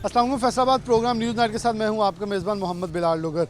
अस्सलाम वालेकुम। Faisalabad programme news night के साथ मैं हूं आपका मेज़बान मोहम्मद बिलाल लोगर।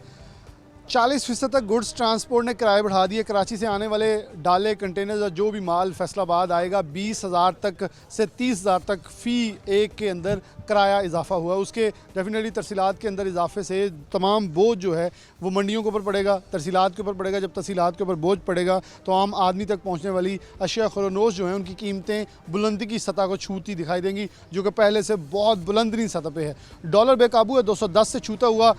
40% तक गुड्स ट्रांसपोर्ट ने किराए बढ़ा दिए। कराची से आने वाले डाले कंटेनर्स और जो भी माल फैसलाबाद आएगा 20,000 तक से 30,000 तक फ़ी एक के अंदर किराया इजाफा हुआ। उसके डेफिनेटली तरसीलात के अंदर इजाफे से तमाम बोझ जो है वो मंडियों के ऊपर पड़ेगा, तरसीलात के ऊपर पड़ेगा। जब तरसीलात के ऊपर बोझ पड़ेगा तो आम आदमी तक पहुँचने वाली अशिया खुरनोश जो है उनकी कीमतें बुलंदी की सतह को छूती दिखाई देंगी, जो कि पहले से बहुत बुलंदरीन सतह पे है। डॉलर बेकाबू है, 210 से छूता हुआ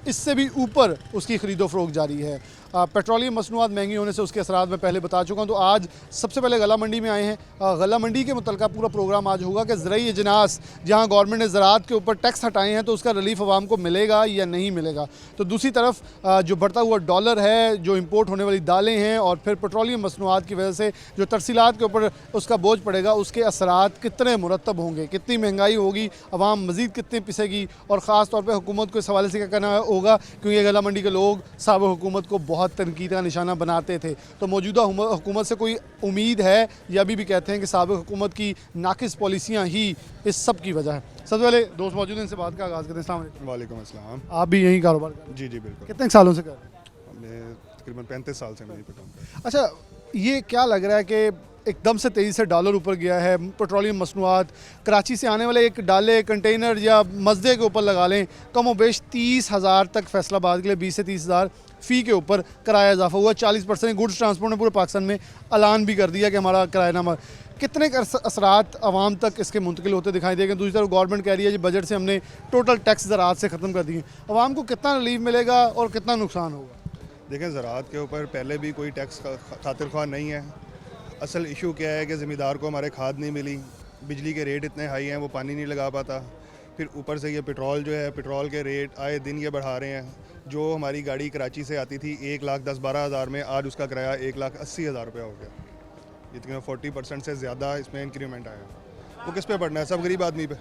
इससे भी ऊपर उसकी खरीदो फरोख्त जारी है। पेट्रोलियम मसनूआत महंगी होने से उसके असरात मैं पहले बता चुका हूँ। तो आज सबसे पहले गला मंडी में आए हैं। गला मंडी के मुतल्लिक़ पूरा प्रोग्राम आज होगा कि ज़राई इजनास जहाँ गवर्नमेंट ने ज़राअत के ऊपर टैक्स हटाए हैं तो उसका रिलीफ आवाम को मिलेगा या नहीं मिलेगा। तो दूसरी तरफ जो बढ़ता हुआ डॉलर है, जो इम्पोर्ट होने वाली दालें हैं और फिर पेट्रोलियम मसनूआत की वजह से जो तरसीलात के ऊपर उसका बोझ पड़ेगा, उसके असरात कितने मुरतब होंगे, कितनी महंगाई होगी, आवाम मज़ीद कितने पिसेगी और ख़ास तौर पर हुकूमत को इस हवाले से क्या करना होगा, क्योंकि गला मंडी के लोग साबिक़ हुकूमत को बहुत तनकीद का निशाना बनाते थे। तो मौजूदा हुकूमत से कोई उम्मीद है या अभी भी कहते हैं कि साबिक़ हुकूमत की नाकिस पॉलिसियाँ ही इस सब की वजह है। सबसे पहले दोस्त मौजूद हैं, इनसे बात का आगाज़ करते हैं। अस्सलाम वालेकुम। वालेकुम अस्सलाम। आप भी यही कारोबार कर रहे हैं? जी जी बिल्कुल। कितने सालों से कर रहे हैं? हमने तकरीबन 35 साल से मैं यहीं पे काम कर रहा हूँ। अच्छा, ये क्या लग रहा है कि एकदम से तेज़ी से डॉलर ऊपर गया है? पेट्रोलियम मसनूआत कराची से आने वाले एक डाले कंटेनर या मजदे के ऊपर लगा लें, कम व बेश 30,000 तक फैसलाबाद के लिए 20 से 30,000 फ़ी के ऊपर किराया इजाफा हुआ। 40% गुड्स ट्रांसपोर्ट ने पूरे पाकिस्तान में ऐलान भी कर दिया कि हमारा किरायानामा। कितने असरात आवाम तक इसके मुंतकिल होते दिखाई देंगे? दूसरी तरफ गवर्नमेंट कह रही है जी बजट से हमने टोटल टैक्स ज़राअत से ख़त्म कर दिए। आवाम को कितना रिलीफ मिलेगा और कितना नुकसान होगा? देखें, ज़राअत के ऊपर पहले भी कोई टैक्स खातिर ख्वाह नहीं है। असल इशू क्या है कि ज़मींदार को हमारे खाद नहीं मिली, बिजली के रेट इतने हाई हैं वो पानी नहीं लगा पाता, फिर ऊपर से ये पेट्रोल जो है, पेट्रोल के रेट आए दिन ये बढ़ा रहे हैं। जो हमारी गाड़ी कराची से आती थी 1,10,12 हज़ार में, आज उसका किराया 1,80,000 रुपये हो गया। ये तकरीबन 40% से ज़्यादा इसमें इंक्रीमेंट आया। वो किस पे पड़ना है? सब गरीब आदमी पे।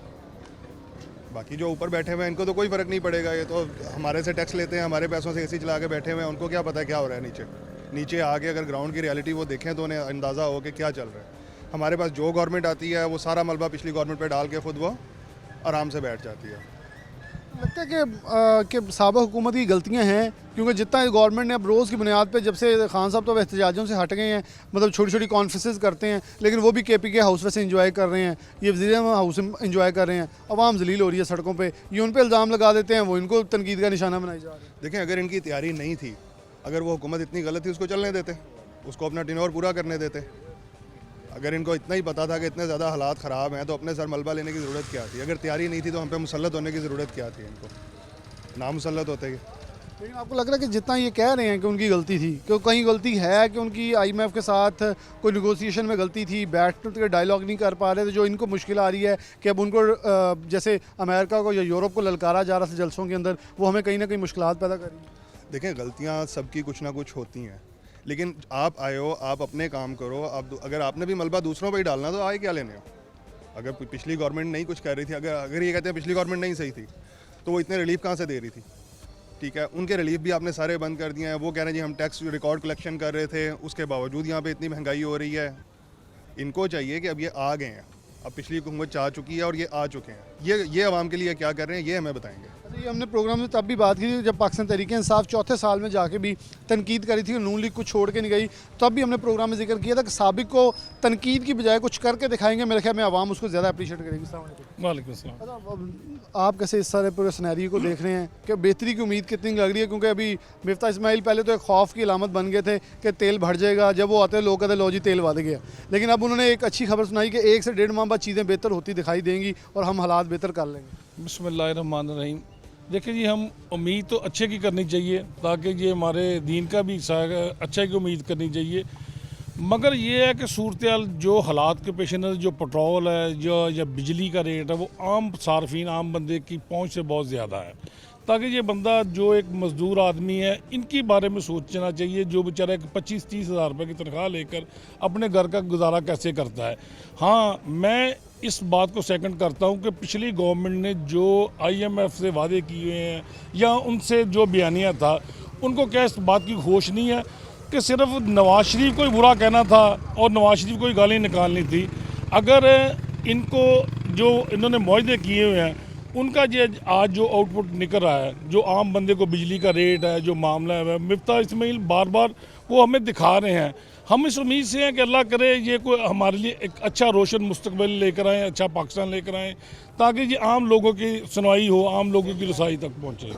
बाकी जो ऊपर बैठे हुए हैं इनको तो कोई फ़र्क नहीं पड़ेगा। ये तो हमारे से टैक्स लेते हैं, हमारे पैसों से एसी चला के बैठे हुए हैं, उनको क्या पता है क्या हो रहा है नीचे। नीचे आके अगर ग्राउंड की रियलिटी वो देखें तो उन्हें अंदाज़ा हो कि क्या चल रहा है। हमारे पास जो गवर्नमेंट आती है वो सारा मलबा पिछली गवर्नमेंट पे डाल के ख़ुद वो आराम से बैठ जाती है। लगता है कि साबिक़ हुकूमत की गलतियां हैं, क्योंकि जितना गवर्नमेंट ने अब रोज़ की बुनियाद पे, जब से खान साहब तो एहतजाजों से हट गए हैं, मतलब छोटी छोटी कॉन्फ्रेंसेस करते हैं, लेकिन वो भी KPK हाउस वैसे इंजॉय कर रहे हैं, ये वज़ीर-ए-आज़म हाउस इंजॉय कर रहे हैं। अवाम जलील हो रही है सड़कों पे, ये उन पर इल्ज़ाम लगा देते हैं, वो इनको तनकीद का निशाना बनाई जा रही है। देखें, अगर इनकी तैयारी नहीं थी, अगर वो हुकूमत इतनी गलत थी, उसको चलने देते, उसको अपना टेन्योर पूरा करने देते। अगर इनको इतना ही पता था कि इतने ज़्यादा हालात ख़राब हैं तो अपने सर मलबा लेने की ज़रूरत क्या थी? अगर तैयारी नहीं थी तो हम पे मुसल्लत होने की ज़रूरत क्या थी? इनको ना मुसल्लत होते। लेकिन आपको लग रहा है कि जितना ये कह रहे हैं कि उनकी गलती थी, कि कहीं गलती है कि उनकी IMF के साथ कोई नेगोशिएशन में गलती थी, बैठ के डायलॉग नहीं कर पा रहे थे, जो इनको मुश्किल आ रही है कि अब उनको जैसे अमेरिका को या यूरोप को ललकारा जा रहा था जलसों के अंदर, वो हमें कहीं ना कहीं मुश्किलात पैदा कर रही है? देखें, गलतियाँ सबकी कुछ ना कुछ होती हैं, लेकिन आप आए हो, आप अपने काम करो। आप अगर आपने भी मलबा दूसरों पर ही डालना तो आए क्या लेने हो? अगर पिछली गवर्नमेंट नहीं कुछ कर रही थी, अगर ये कहते हैं पिछली गवर्नमेंट नहीं सही थी, तो वो इतने रिलीफ कहाँ से दे रही थी? ठीक है, उनके रिलीफ भी आपने सारे बंद कर दिए हैं। वो कह रहे हैं जी हम टैक्स रिकॉर्ड कलेक्शन कर रहे थे, उसके बावजूद यहाँ पे इतनी महंगाई हो रही है। इनको चाहिए कि अब ये आ गए हैं, अब पिछली हुकूमत चाह चुकी है और ये आ चुके हैं। ये आवाम के लिए क्या कर रहे हैं ये हमें बताएंगे। ये हमने प्रोग्राम में तब भी बात की थी जब पाकिस्तान तहरीक इंसाफ चौथे साल में जाके भी तनकीद करी थी, नून लीग कुछ छोड़ के नहीं गई, तब भी हमने प्रोग्राम में जिक्र किया था कि साबिक को तनकीद की बजाय कुछ करके दिखाएंगे। मेरे ख्याल में आवाम उसको ज़्यादा अप्रीशिएट करेगी। वालेकुम अस्सलाम। आप कैसे इस सारे पूरे सिनेरियो को देख रहे हैं कि बेहतरी की उम्मीद कितनी लग रही है? क्योंकि अभी मिफ्ता इस्माइल पहले तो एक खौफ की अलामत बन गए थे कि तेल बढ़ जाएगा, जब वो आते लोग कहते लो जी तेल बढ़ गया, लेकिन अब उन्होंने एक अच्छी खबर सुनाई कि 1 से 1.5 माह बाद चीज़ें बेहतर होती दिखाई देंगी और हम हालात बेहतर कर लेंगे। बिस्मिल्लाहिर्रहमानिर्रहीम। देखिए जी, हम उम्मीद तो अच्छे की करनी चाहिए ताकि ये हमारे दीन का भी हिस्सा है, अच्छे की उम्मीद करनी चाहिए। मगर ये है कि सूरत जो हालात के पेश नज़र जो पेट्रोल है जो या बिजली का रेट है वो आम सार्फिन आम बंदे की पहुंच से बहुत ज़्यादा है, ताकि ये बंदा जो एक मज़दूर आदमी है इनके बारे में सोचना चाहिए, जो बेचारा 25-30 हज़ार रुपये की तनख्वाह लेकर अपने घर का गुजारा कैसे करता है। हाँ, मैं इस बात को सेकंड करता हूँ कि पिछली गवर्नमेंट ने जो IMF से वादे किए हैं या उनसे जो बयानिया था, उनको क्या इस बात की होश नहीं है कि सिर्फ नवाज शरीफ को ही बुरा कहना था और नवाज शरीफ को ही गाली निकालनी थी। अगर इनको जो इन्होंने मुआहदे किए हुए हैं उनका जो आज जो आउटपुट निकल रहा है, जो आम बंदे को बिजली का रेट है, जो मामला है, मिफ्ता इस्माइल बार बार वो हमें दिखा रहे हैं। हम इस उम्मीद से हैं कि अल्लाह करे ये कोई हमारे लिए एक अच्छा रोशन मुस्तकबिल लेकर आएँ, अच्छा पाकिस्तान लेकर आएँ, ताकि ये आम लोगों की सुनवाई हो, आम लोगों की रसाई तक पहुँचे।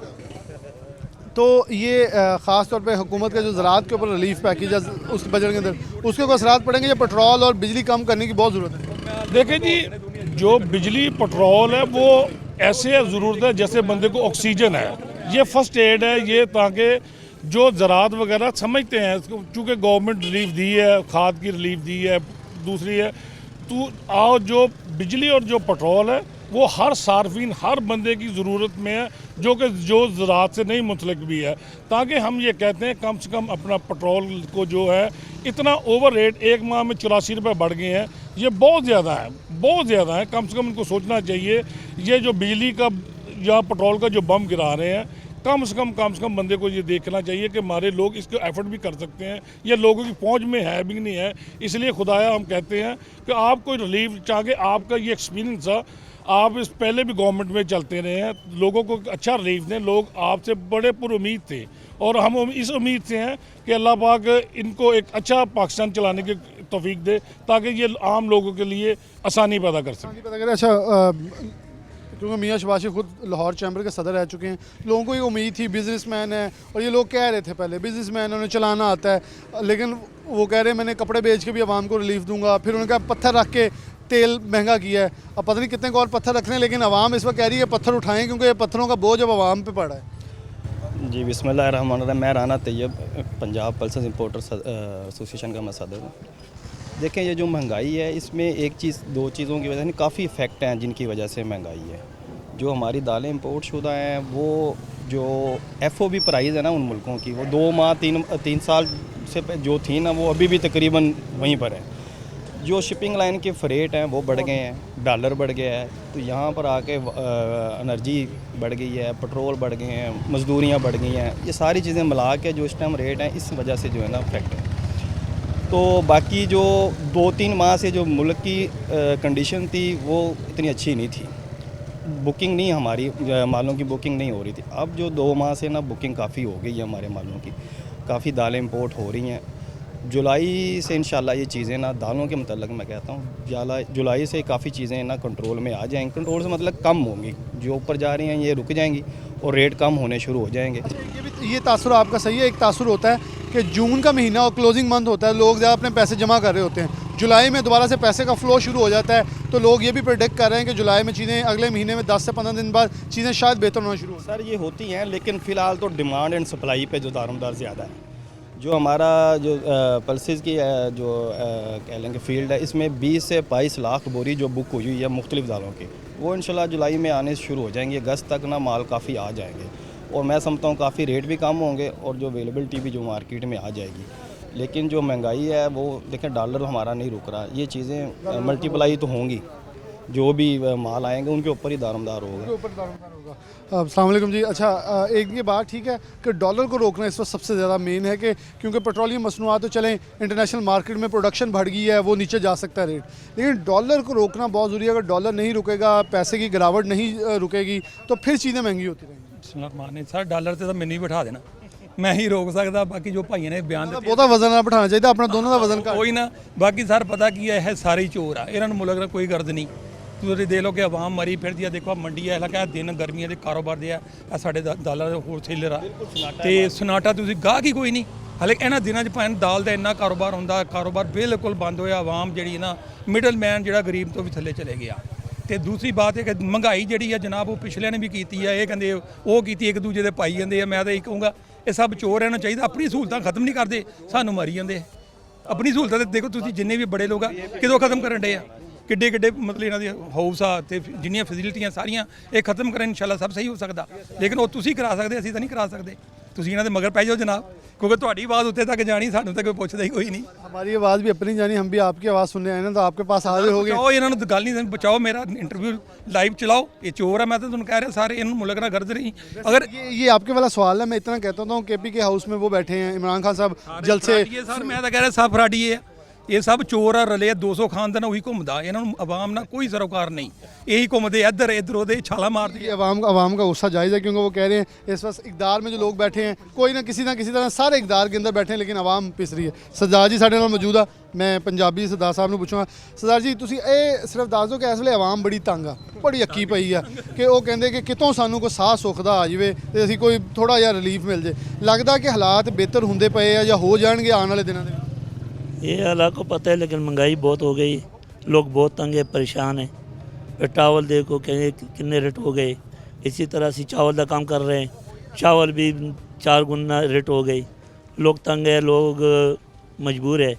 तो ये ख़ास तौर पे हुकूमत का जो ज़राअत के ऊपर रिलीफ पैकेज है उस बजट के अंदर, उसके कोई असरात पड़ेंगे या पेट्रोल और बिजली कम करने की बहुत ज़रूरत है? देखिए जी, जो बिजली पेट्रोल है वो ऐसे ज़रूरत है जैसे बंदे को ऑक्सीजन है। ये फर्स्ट एड है, ये ताकि जो ज़राअत वगैरह समझते हैं, चूँकि गवर्नमेंट रिलीफ दी है, खाद की रिलीफ दी है, दूसरी है तो और जो बिजली और जो पेट्रोल है वो हर सार्फिन, हर बंदे की ज़रूरत में है, जो कि जो ज़राअत से नहीं मुतलक भी है। ताकि हम ये कहते हैं कम से कम अपना पेट्रोल को जो है इतना ओवर रेट, एक माह में 84 रुपये बढ़ गए हैं, ये बहुत ज़्यादा है, बहुत ज़्यादा है। कम से कम इनको सोचना चाहिए, ये जो बिजली का या पेट्रोल का जो बम गिरा रहे हैं, कम से कम बंदे को ये देखना चाहिए कि हमारे लोग इसको एफर्ट भी कर सकते हैं, ये लोगों की पहुंच में है भी नहीं है। इसलिए खुदाया हम कहते हैं कि आप कोई रिलीफ चाहे, आपका ये एक्सपीरियंस था, आप इस पहले भी गवर्नमेंट में चलते रहे हैं, लोगों को अच्छा रिलीफ दें। लोग आपसे बड़े पुरुमीद थे और हम इस उम्मीद से हैं कि अल्लाह पाक इनको एक अच्छा पाकिस्तान चलाने की तौफीक दे, ताकि ये आम लोगों के लिए आसानी पैदा कर सकें। पता करें अच्छा, क्योंकि मियाँ शबाशी खुद लाहौर चैम्बर के सदर रह चुके हैं, लोगों को ये उम्मीद थी बिजनेसमैन है, और ये लोग कह रहे थे पहले बिजनेसमैन उन्हें चलाना आता है, लेकिन वो कह रहे हैं मैंने कपड़े बेच के भी आवाम को रिलीफ दूंगा। फिर उन्होंने कहा पत्थर रख के तेल महंगा किया है, अब पता नहीं कितने को और पत्थर रख रहे हैं, लेकिन आवाम इस वक्त कह रही है पत्थर उठाएं, क्योंकि ये पत्थरों का बोझ अब आवाम पे पड़ा है। जी बिस्मिल्लाहिर्रहमानिर्रहीम। मैं Rana Tayyab, Punjab pulses importers association का मैं सदर हूँ। देखें, ये जो महंगाई है, इसमें एक चीज़, दो चीज़ों की वजह से काफ़ी इफ़ेक्ट हैं जिनकी वजह से महंगाई है। जो हमारी दालें इंपोर्ट शुदा हैं, वो जो FOB प्राइस है ना उन मुल्कों की, वो 2 माह 3 साल से जो थी ना, वो अभी भी तकरीबन वहीं पर है। जो शिपिंग लाइन के फ्रेट हैं वो बढ़ गए हैं, डॉलर बढ़ गया है, तो यहाँ पर आके एनर्जी बढ़ गई है, पेट्रोल बढ़ गए हैं, मजदूरियाँ बढ़ गई हैं, ये सारी चीज़ें मिला के जो इस टाइम रेट हैं, इस वजह से जो है ना इफेक्ट है। तो बाकी जो 2-3 माह से जो मुल्क की कंडीशन थी वो इतनी अच्छी नहीं थी, बुकिंग नहीं, हमारी मालों की बुकिंग नहीं हो रही थी। अब जो 2 माह से ना बुकिंग काफ़ी हो गई है हमारे मालों की, काफ़ी दालें इंपोर्ट हो रही हैं। जुलाई से इंशाल्लाह ये चीज़ें ना, दालों के मतलब मैं कहता हूँ जुलाई से काफ़ी चीज़ें ना कंट्रोल में आ जाएंगी। कंट्रोल से मतलब कम होंगी, जो ऊपर जा रही हैं ये रुक जाएंगी और रेट कम होने शुरू हो जाएंगे। ये तासुर आपका सही है। एक तासुर होता है कि जून का महीना और क्लोजिंग मंथ होता है, लोग ज़्यादा अपने पैसे जमा कर रहे होते हैं, जुलाई में दोबारा से पैसे का फ़्लो शुरू हो जाता है, तो लोग ये भी प्रेडिक्ट कर रहे हैं कि जुलाई में चीज़ें अगले महीने में 10 से 15 दिन बाद चीज़ें शायद बेहतर होना शुरू हो। सर ये होती हैं, लेकिन फ़िलहाल तो डिमांड एंड सप्लाई पे जो दारोमदार ज़्यादा है। जो हमारा जो पल्सेस की जो कह लेंगे फील्ड है, इसमें 20 से 22 लाख बोरी जो बुक हुई है मुख्तलिफ दालों की, वो इंशाल्लाह जुलाई में आने शुरू हो जाएंगे। अगस्त तक ना माल काफ़ी आ जाएंगे और मैं समझता हूँ काफ़ी रेट भी कम होंगे और जो अवेलेबिलिटी भी जो मार्केट में आ जाएगी। लेकिन जो महंगाई है वो देखें, डॉलर हमारा नहीं रुक रहा, ये चीज़ें मल्टीप्लाई तो होंगी, जो भी माल आएंगे उनके ऊपर ही दारोमदार होगा। अस्सलाम वालेकुम जी। अच्छा, एक ये बात ठीक है कि डॉलर को रोकना इस वक्त सबसे ज़्यादा मेन है, कि क्योंकि पेट्रोलियम मसनूआत तो चलें, इंटरनेशनल मार्केट में प्रोडक्शन बढ़ गई है, वो नीचे जा सकता है रेट, लेकिन डॉलर को रोकना बहुत ज़रूरी है। अगर डॉलर नहीं रुकेगा, पैसे की गिरावट नहीं रुकेगी, तो फिर चीज़ें महंगी होती रहेंगी। सर डॉलर से तो मैंने ही बिठा देना, मैं ही रोक सकता, बाकी जो भाइयों ने बयान दिते ਬਹੁਤਾ ਵਜ਼ਨ ਨਾ ਬਿਠਾਉਣਾ ਚਾਹੀਦਾ, ਆਪਣਾ ਦੋਨੋਂ ਦਾ ਵਜ਼ਨ ਘੱਟ। कोई ना, बाकी सर पता की है सारे ही चोर आ, इन्होंने मुल्क ਦਾ ਕੋਈ ਗਰਜ਼ ਨਹੀਂ। ਤੁਸੀਂ ਦੇਖ ਲਓ ਕਿ ਆਵਾਮ ਮਰੀ ਫਿਰਦੀ ਆ, ਦੇਖੋ ਮੰਡੀ ਹੈ ਲੱਗਾ ਦਿਨ ਗਰਮੀਆਂ ਦੇ ਕਾਰੋਬਾਰ ਦੇ ਆ ਸਾਡੇ ਦਾਲਾਂ ਦੇ ਹੋਲਸੇਲਰ ਆ, ਤੇ ਸਨਾਟਾ ਤੁਸੀਂ ਗਾਹਕ ਹੀ ਕੋਈ ਨਹੀਂ। ਹਾਲੇ ਇਹਨਾਂ ਦਿਨਾਂ 'ਚ ਭਾਵੇਂ ਦਾਲ ਦਾ ਇੰਨਾ ਕਾਰੋਬਾਰ ਹੁੰਦਾ, ਕਾਰੋਬਾਰ ਬਿਲਕੁਲ ਬੰਦ ਹੋਇਆ, ਆਵਾਮ ਜਿਹੜੀ ਨਾ ਮਿਡਲਮੈਨ ਜਿਹੜਾ ਗਰੀਬ ਤੋਂ ਵੀ ਥੱਲੇ ਚਲੇ ਗਿਆ। ਤੇ ਦੂਸਰੀ ਬਾਤ ਇਹ ਕਿ ਮਹਿੰਗਾਈ ਜਿਹੜੀ ਆ ਜਨਾਬ ਉਹ ਪਿਛਲਿਆਂ ਨੇ ਵੀ ਕੀਤੀ ਆ, ਇਹ ਕਹਿੰਦੇ ਉਹ ਕੀਤੀ, ਇੱਕ ਦੂਜੇ ਦੇ ਪਾਈ ਜਾਂਦੇ ਆ। ਮੈਂ ਤਾਂ ਇਹ ਕਹੂੰਗਾ ਇਹ ਸਭ ਚੋਰ ਰਹਿਣਾ ਚਾਹੀਦਾ, ਆਪਣੀ ਸਹੂਲਤਾਂ ਖਤਮ ਨਹੀਂ ਕਰਦੇ, ਸਾਨੂੰ ਮਾਰੀ ਜਾਂਦੇ। ਆਪਣੀ ਸਹੂਲਤਾਂ ਤੇ ਦੇਖੋ ਤੁਸੀਂ, ਜਿੰਨੇ ਵੀ ਬੜੇ ਲੋਕ ਆ ਕਿਦੋਂ ਖਤਮ ਕਰਨ ਡੇ ਆ, ਕਿੱਡੇ ਕਿੱਡੇ ਮਤਲਬ ਇਹਨਾਂ ਦੇ ਹਾਊਸ ਆ ਤੇ ਜਿੰਨੀਆਂ ਫੈਸਿਲਿਟੀਆਂ ਸਾਰੀਆਂ ਇਹ ਖਤਮ ਕਰਨ, ਇਨਸ਼ਾਅੱਲਾ ਸਭ ਸਹੀ ਹੋ ਸਕਦਾ। ਲੇਕਿਨ ਉਹ ਤੁਸੀਂ ਕਰਾ ਸਕਦੇ, ਅਸੀਂ ਤਾਂ ਨਹੀਂ ਕਰਾ ਸਕਦੇ। ਤੁਸੀਂ ਇਹਨਾਂ ਦੇ ਮਗਰ ਪੈ ਜਾਓ ਜਨਾਬ, क्योंकि ਤੁਹਾਡੀ आवाज़ उत्ते तक जानी, सानू तो कोई पुछदा ही कोई नहीं। हमारी आवाज़ भी अपनी जानी, हम भी आपकी आवाज़ सुनने आए ना, तो आपके पास हाजिर हो गए। बचाओ इन्हों गल नहीं, बचाओ मेरा इंटरव्यू लाइव चलाओ, ये चोर है, मैं तो तुम कह रहा सारे इन्होंने मुल्क ना गर्ज नहीं। अगर ये आपके वाला सवाल है, मैं इतना कहता हूँ KP के हाउस में वो बैठे हैं इमरान खान साहब, जल से सर मैं तो कह रहा साफ फराडी है, ਇਹ ਸਭ ਚੋਰ ਆ ਰਲੇ 200 ਖਾਨਦਾਨ ਉਹੀ ਘੁੰਮਦਾ, ਇਹਨਾਂ ਨੂੰ ਆਵਾਮ ਨਾਲ ਕੋਈ ਸरोकार ਨਹੀਂ, यही घूमते इधर इधर उधर छाला मार दी। अवाम का गुस्सा जायज़ है, क्योंकि वो कह रहे हैं इस वक्त इकदार में जो लोग बैठे हैं कोई ना किसी तरह सारे इकदार के अंदर बैठे हैं, लेकिन आवाम पिस रही है। सरदार जी साढ़े नाल मौजूद आ, मैं पंजाबी सरदार साहब ਨੂੰ ਪੁੱਛਾਂਗਾ। ਸਰਦਾਰ ਜੀ ਤੁਸੀਂ ਇਹ ਸਿਰਫ ਦੱਸ ਦਿਓ ਕਿ ਇਸ ਵੇਲੇ ਆਵਾਮ ਬੜੀ ਤੰਗ ਆ, ਬੜੀ ਅੱਕੀ ਪਈ ਆ, ਕਿ ਉਹ ਕਹਿੰਦੇ ਕਿ ਕਿਤੋਂ ਸਾਨੂੰ ਕੋਈ ਸਾਹ ਸੁੱਖ ਦਾ ਆ ਜਾਵੇ ਤੇ ਅਸੀਂ ਕੋਈ ਥੋੜਾ ਜਿਹਾ ਰਿਲੀਫ ਮਿਲ ਜੇ। ਲੱਗਦਾ ਕਿ ਹਾਲਾਤ ਬਿਹਤਰ ਹੁੰਦੇ ਪਏ ਆ ਜਾਂ ਹੋ ਜਾਣਗੇ ਆਉਣ ਵਾਲੇ ਦਿਨਾਂ ਦੇ ਵਿੱਚ? ये हालात को पता है, लेकिन महंगाई बहुत हो गई, लोग बहुत तंग है, परेशान है। पेट्रोल देखो कितने रेट हो गए, इसी तरह से चावल का काम कर रहे हैं, चावल भी 4 गुना रेट हो गई, लोग तंग है, लोग मजबूर है।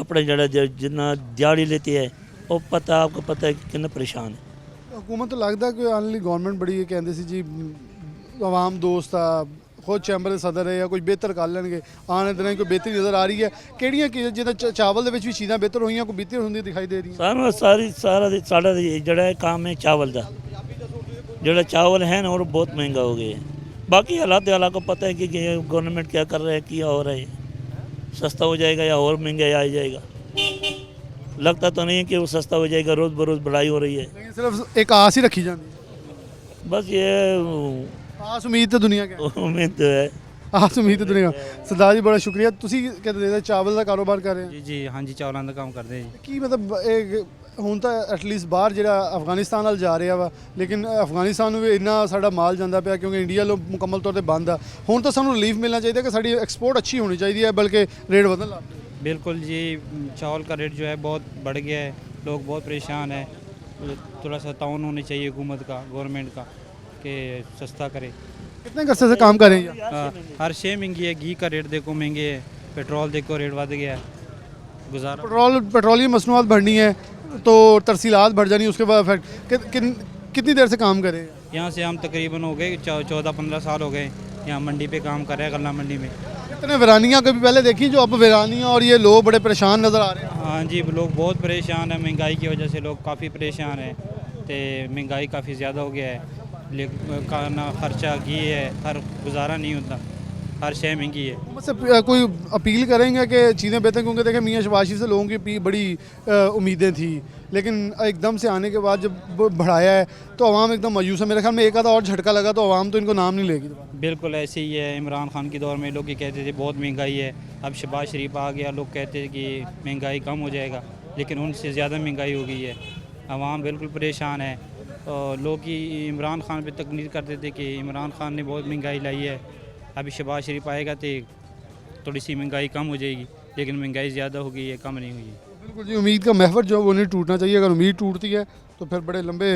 अपने जरा जितना दिहाड़ी लेती है वो पता आपको पता है कि कितना परेशान है हुकूमत। तो लगता कि आने वाली गवर्नमेंट बड़ी कहते सी जी आवाम दोस्त आ, खुद चैंबर ਦੇ ਸਦਰ ਹੈ ਜਾਂ ਕੁਝ ਬਿਹਤਰ ਕਰ ਲੈਣਗੇ ਆਉਣ ਵਾਲੇ ਦਿਨਾਂ 'ਚ ਕੋਈ ਬਿਹਤਰੀ ਨਜ਼ਰ ਆ ਰਹੀ ਹੈ? ਕਿਹੜੀਆਂ ਜਿੱਦਾਂ ਚਾਵਲ ਦੇ ਵਿੱਚ ਵੀ ਚੀਜ਼ਾਂ ਬਿਹਤਰ ਹੋਈਆਂ, ਕੋਈ ਬਿਹਤਰ ਹੁੰਦੀ ਦਿਖਾਈ ਦੇ ਰਹੀ ਹੈ? ਸਾਨੂੰ ਸਾਰਾ ਜਿਹੜਾ ਇਹ ਕੰਮ ਹੈ ਚਾवल ਦਾ, ਜਿਹੜਾ ਚਾवल है ना वो बहुत महंगा हो गया है। बाकी हालात को पता है कि गवर्नमेंट क्या कर रहा है, क्या हो रहा है, सस्ता हो जाएगा या और महंगा आ जाएगा। लगता तो नहीं है कि वो सस्ता हो जाएगा, रोज़ बरोज़ बढ़ाई हो रही है। लेकिन सिर्फ एक आस ही रखी जाती है, बस ये आस उम्मीद तो दुनिया क्या उम्मीद तो है। आस उम्मीद तो दुनिया। सरदार जी बड़ा शुक्रिया। ਤੁਸੀਂ ਕਹਿੰਦੇ ਚਾਵਲ ਦਾ ਕਾਰੋਬਾਰ ਕਰ ਰਹੇ ਹੋ? ਜੀ ਜੀ ਹਾਂਜੀ, ਚਾਵਲਾਂ ਦਾ ਕੰਮ ਕਰਦੇ ਜੀ। ਕੀ ਮਤਲਬ ਹੁਣ ਤਾਂ ਐਟਲੀਸਟ ਬਾਹਰ ਜਿਹੜਾ ਅਫਗਾਨਿਸਤਾਨ ਨਾਲ ਜਾ ਰਿਹਾ ਵਾ, ਲੇਕਿਨ ਅਫਗਾਨਿਸਤਾਨ ਨੂੰ ਵੀ ਇੰਨਾ ਸਾਡਾ ਮਾਲ ਜਾਂਦਾ ਪਿਆ ਕਿਉਂਕਿ ਇੰਡੀਆ ਲੋ ਮੁਕੰਮਲ ਤੌਰ ਤੇ ਬੰਦ ਆ। ਹੁਣ ਤਾਂ ਸਾਨੂੰ ਰਿਲੀਫ ਮਿਲਣਾ ਚਾਹੀਦਾ ਕਿ ਸਾਡੀ ਐਕਸਪੋਰਟ ਅੱਛੀ ਹੋਣੀ ਚਾਹੀਦੀ ਹੈ, ਬਲਕਿ ਰੇਟ ਵਧਣ ਲੱਗ ਪਏ। बिल्कुल जी, चावल का रेट जो है बहुत बढ़ गया है, लोग बहुत परेशान है। थोड़ा सा ताउन होनी चाहिए हुकूमत का, गवर्नमेंट का, कि सस्ता करे। कितने अरसे से काम कर रहे हैं ये? हर शे महंगी है, घी का रेट देखो महंगे है, पेट्रोल देखो रेट बढ़ गया है, गुजारा पेट्रोलियम मसनूआत बढ़नी है तो तरसीलात बढ़ जानी, उसके बाद इफेक्ट। कितनी देर से काम करें? यहाँ से हम तकरीबन हो गए 14-15 साल हो गए यहाँ मंडी पे काम कर रहे हैं, गन्ना मंडी में। इतने वीरानियाँ कभी पहले देखी जो अब वीरानियाँ और ये लोग बड़े परेशान नज़र आ रहे हैं? हाँ जी, लोग बहुत परेशान हैं, महंगाई की वजह से लोग काफ़ी परेशान हैं, तो महंगाई काफ़ी ज़्यादा हो गया है, लेकिन खाना खर्चा घी है, हर गुजारा नहीं होता, हर शय महंगी है। मुझसे कोई अपील करेंगे कि चीज़ें बेहतर, क्योंकि देखें मियाँ शबाशी से लोगों की बड़ी उम्मीदें थी, लेकिन एकदम से आने के बाद जब बढ़ाया है तो अवाम एकदम मायूस है। मेरे ख्याल में एक आधा और झटका लगा तो अवाम तो इनको नाम नहीं लेगी। बिल्कुल ऐसे ही है, इमरान खान के दौर में लोग ये कहते थे बहुत महंगाई है, अब शहबाज शरीफ आ गया, लोग कहते हैं कि महंगाई कम हो जाएगा, लेकिन उनसे ज़्यादा महंगाई हो गई है, अवाम बिल्कुल परेशान है। और लोग ही इमरान खान पे तकनीर करते थे कि इमरान खान ने बहुत महंगाई लाई है, अभी शहबाज शरीफ आएगा तो थोड़ी सी महंगाई कम हो जाएगी, लेकिन महंगाई ज़्यादा हो गई है, कम नहीं हुई है। बिल्कुल जी, उम्मीद का महवर जो है वो नहीं टूटना चाहिए। अगर उम्मीद टूटती है तो फिर बड़े लंबे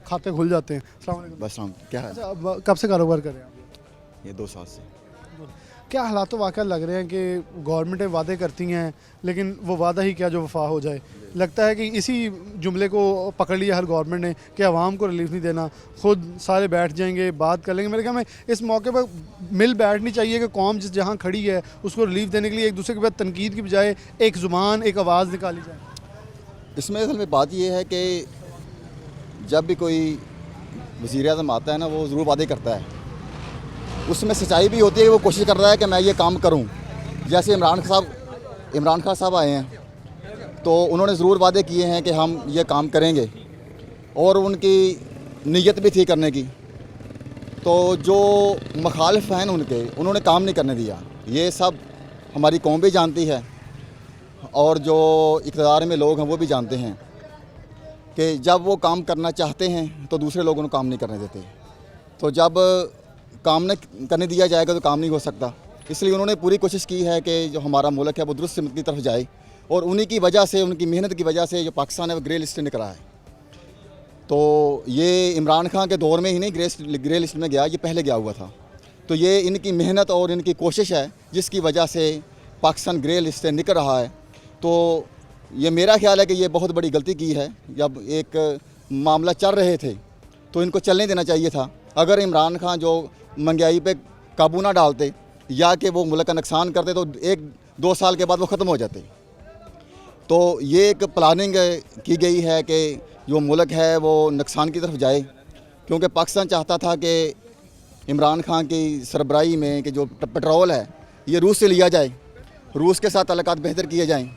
खाते खुल जाते हैं। अस्सलाम वालेकुम। बस राम क्या है? अच्छा, अब कब से कारोबार कर रहे हैं आप? ये 2 साल से। क्या हालात तो वाकई लग रहे हैं कि गवर्नमेंटें वादे करती हैं, लेकिन वो वादा ही क्या जो वफा हो जाए। लगता है कि इसी जुमले को पकड़ लिया हर गवर्नमेंट ने कि आवाम को रिलीफ नहीं देना, खुद सारे बैठ जाएंगे, बात कर लेंगे। मेरे ख्याल में इस मौके पर मिल बैठनी चाहिए कि कौम जिस जहाँ खड़ी है उसको रिलीफ देने के लिए एक दूसरे के बाद तनकीद की बजाय एक ज़ुबान, एक आवाज़ निकाली जाए। इसमें असल में बात ये है कि जब भी कोई वज़ीर-ए-आज़म आता है ना, वो ज़रूर वादे करता है, उसमें सच्चाई भी होती है कि वो कोशिश कर रहा है कि मैं ये काम करूं। जैसे इमरान खान साहब आए हैं तो उन्होंने ज़रूर वादे किए हैं कि हम ये काम करेंगे, और उनकी नीयत भी थी करने की। तो जो मुखालिफ हैं उनके, उन्होंने काम नहीं करने दिया। ये सब हमारी कौम भी जानती है और जो इक़्तिदार में लोग हैं वो भी जानते हैं कि जब वो काम करना चाहते हैं तो दूसरे लोग उन्हें काम नहीं करने देते। तो जब काम नहीं करने दिया जाएगा तो काम नहीं हो सकता। इसलिए उन्होंने पूरी कोशिश की है कि जो हमारा मुल्क है वो दुरुस्त सिमत की तरफ जाए, और उन्हीं की वजह से, उनकी मेहनत की वजह से जो पाकिस्तान है वो ग्रे लिस्ट में करा है। तो ये इमरान खान के दौर में ही नहीं ग्रे लिस्ट में गया, ये पहले गया हुआ था। तो ये इनकी मेहनत और इनकी कोशिश है जिसकी वजह से पाकिस्तान ग्रे लिस्ट से निकल रहा है। तो ये मेरा ख्याल है कि ये बहुत बड़ी गलती की है। जब एक मामला चल रहे थे तो इनको चलने देना चाहिए था। अगर इमरान खान जो महंगाई पे काबू ना डालते या कि वो मुल्क का नुकसान करते तो 1-2 साल के बाद वो ख़त्म हो जाते। तो ये एक प्लानिंग की गई है कि जो मुल्क है वो नुकसान की तरफ जाए, क्योंकि पाकिस्तान चाहता था कि इमरान खान की सरबराही में कि जो पेट्रोल है ये रूस से लिया जाए, रूस के साथ ताल्लुकात बेहतर किए जाएँ।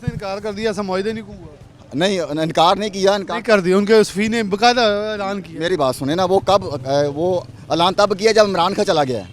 उसने इनकार कर दिया, ऐसा मुआहदे नहीं हुआ? नहीं, इनकार नहीं किया, इनकार नहीं कर दिया, उनके उसफी ने बकायदा ऐलान किया। मेरी बात सुने ना, वो कब वो ऐलान तब किया जब इमरान खान चला गया।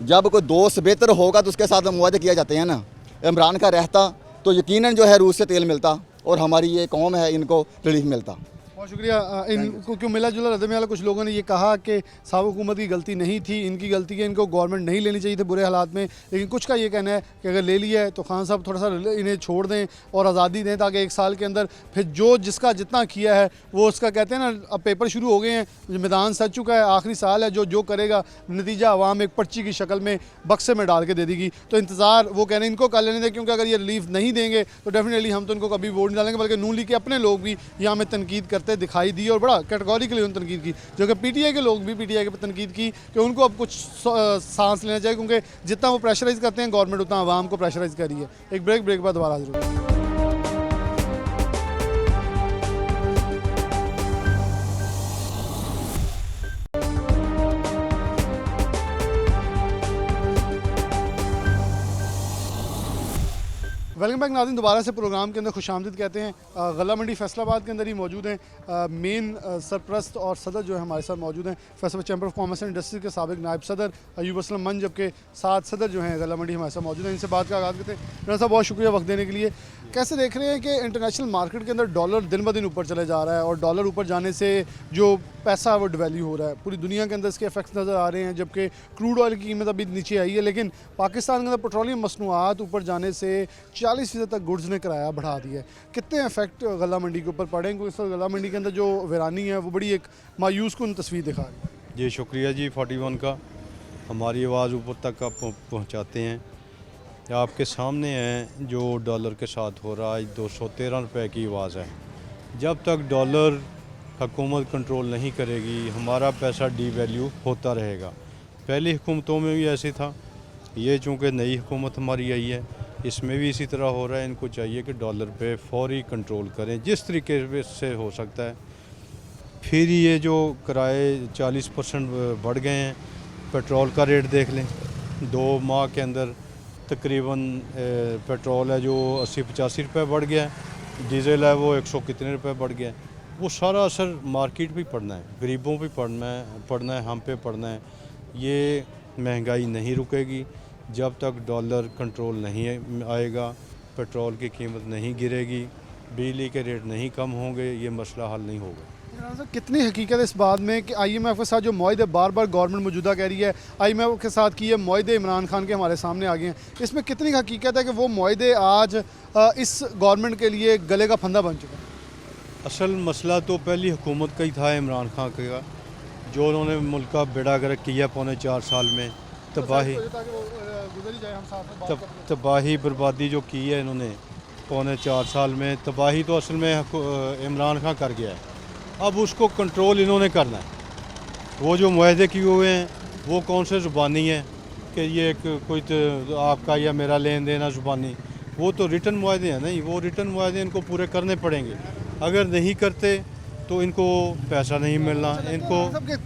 जब कोई दोस्त बेहतर होगा तो उसके साथ मुआहदे किए जाते हैं ना। इमरान खान रहता तो यकीनन जो है रूस से तेल मिलता और हमारी ये कौम है इनको रिलीफ मिलता। बहुत शुक्रिया। इनको क्यों मिला जुला रद्द में कुछ लोगों ने ये कहा कि साहब हुकूमत की गलती नहीं थी, इनकी गलती है, इनको गवर्नमेंट नहीं लेनी चाहिए थी बुरे हालात में। लेकिन कुछ का ये कहना है कि अगर ले लिया है तो खान साहब थोड़ा सा इन्हें छोड़ दें और आज़ादी दें, ताकि 1 साल के अंदर फिर जो जिसका जितना किया है वो उसका, कहते हैं ना, अब पेपर शुरू हो गए हैं, मैदान सज चुका है, आखिरी साल है, जो करेगा नतीजा अवाम एक पर्ची की शक्ल में बक्से में डाल के दे देगी। तो इंतज़ार वो कह रहे हैं इनको कर लेने दें, क्योंकि अगर ये रिलीफ नहीं देंगे तो डेफिनेटली हम तो इनको कभी वोट नहीं डालेंगे। बल्कि नून लीग के अपने लोग भी यहाँ में तनकीद करते दिखाई दी और बड़ा कैटेगोरिकली उन्होंने तनकीद की, जो कि पीटीआई के लोग भी पीटीआई के तनकीद की कि उनको अब कुछ सांस लेना चाहिए, क्योंकि जितना वो प्रेशराइज करते हैं गवर्नमेंट उतना आवाम को प्रेशराइज कर रही है। एक ब्रेक के बाद दोबारा हाजिर होंगे। वेलकम बैक नाज़रीन, दोबारा से प्रोग्राम के अंदर खुशामदीद कहते हैं। गला मंडी फैसलाबाद के अंदर ही मौजूद हैं। मेन सरप्रस्त और सदर जो है हमारे साथ मौजूद हैं, Faisalabad chamber of commerce and industry के साबिक नायब सदर अयूब असलम मन, जबकि 7 सदर जो हैं गला मंडी हमारे साथ मौजूद हैं। इनसे बात का आगाज़ करते हैं। मेरा साहब बहुत शुक्रिया वक्त देने के लिए। कैसे देख रहे हैं कि इंटरनेशनल मार्केट के अंदर डॉलर दिन ब दिन ऊपर चले जा रहा है और डॉलर ऊपर जाने से जो पैसा वो डिवैल्यू हो रहा है, पूरी दुनिया के अंदर इसके इफेक्ट्स नज़र आ रहे हैं, जबकि क्रूड ऑयल की कीमत अभी नीचे आई है, लेकिन पाकिस्तान के अंदर पेट्रोलियम मसनूआत ऊपर जाने से 40% तक गुड्स ने किराया बढ़ा दिया है। कितने इफेक्ट गला मंडी के ऊपर पड़ेंगे? क्योंकि इस वक्त गला मंडी के अंदर जो वीरानी है वो बड़ी एक मायूस कुन तस्वीर दिखा रही है। जी शुक्रिया जी 41 का, हमारी आवाज़ ऊपर तक आप पहुँचाते हैं। आपके सामने है जो डॉलर के साथ हो रहा है, 213 रुपये की आवाज़ है। जब तक डॉलर हुकूमत कंट्रोल नहीं करेगी हमारा पैसा डीवैल्यू होता रहेगा। पहली हुकूमतों में भी ऐसे था, ये चूँकि नई हुकूमत हमारी आई है इसमें भी इसी तरह हो रहा है। इनको चाहिए कि डॉलर पे फौरी कंट्रोल करें जिस तरीके से हो सकता है। फिर ये जो किराए 40% बढ़ गए हैं। पेट्रोल का रेट देख लें, 2 माह के अंदर तकरीबन पेट्रोल है जो 80-85 रुपये बढ़ गया है, डीज़ल है वो 100 कितने रुपये बढ़ गया है। वो सारा असर मार्केट पे पड़ना है, गरीबों पे पड़ना है, हम पे पड़ना है। ये महंगाई नहीं रुकेगी जब तक डॉलर कंट्रोल नहीं आएगा, पेट्रोल की कीमत नहीं गिरेगी, बिजली के रेट नहीं कम होंगे, ये मसला हल नहीं होगा। कितनी हकीकत है इस बात में कि IMF के साथ जो मुआहदे बार बार गवर्नमेंट मौजूदा कह रही है, IMF के साथ किए मुआहदे इमरान खान के हमारे सामने आ गए हैं, इसमें कितनी हकीकत है कि वो मुआहदे आज इस गवर्नमेंट के लिए गले का फंदा बन चुका है? असल मसला तो पहली हुकूमत का ही था इमरान खान का, जो उन्होंने मुल्क का बेड़ा गर्क किया पौने 4 साल में। तबाही बर्बादी जो की है इन्होंने पौने 4 साल में, तबाही तो असल में इमरान खान कर गया है। अब उसको कंट्रोल इन्होंने करना है। वो जो मुआहदे किए हुए हैं वो कौन से ज़ुबानी है कि ये कोई तो आपका या मेरा लेन देन है ज़ुबानी, वो तो रिटर्न मुआहदे हैं। नहीं, वो रिटर्न मुआहदे इनको पूरे करने पड़ेंगे। अगर नहीं करते तो इनको पैसा नहीं मिलना। इनको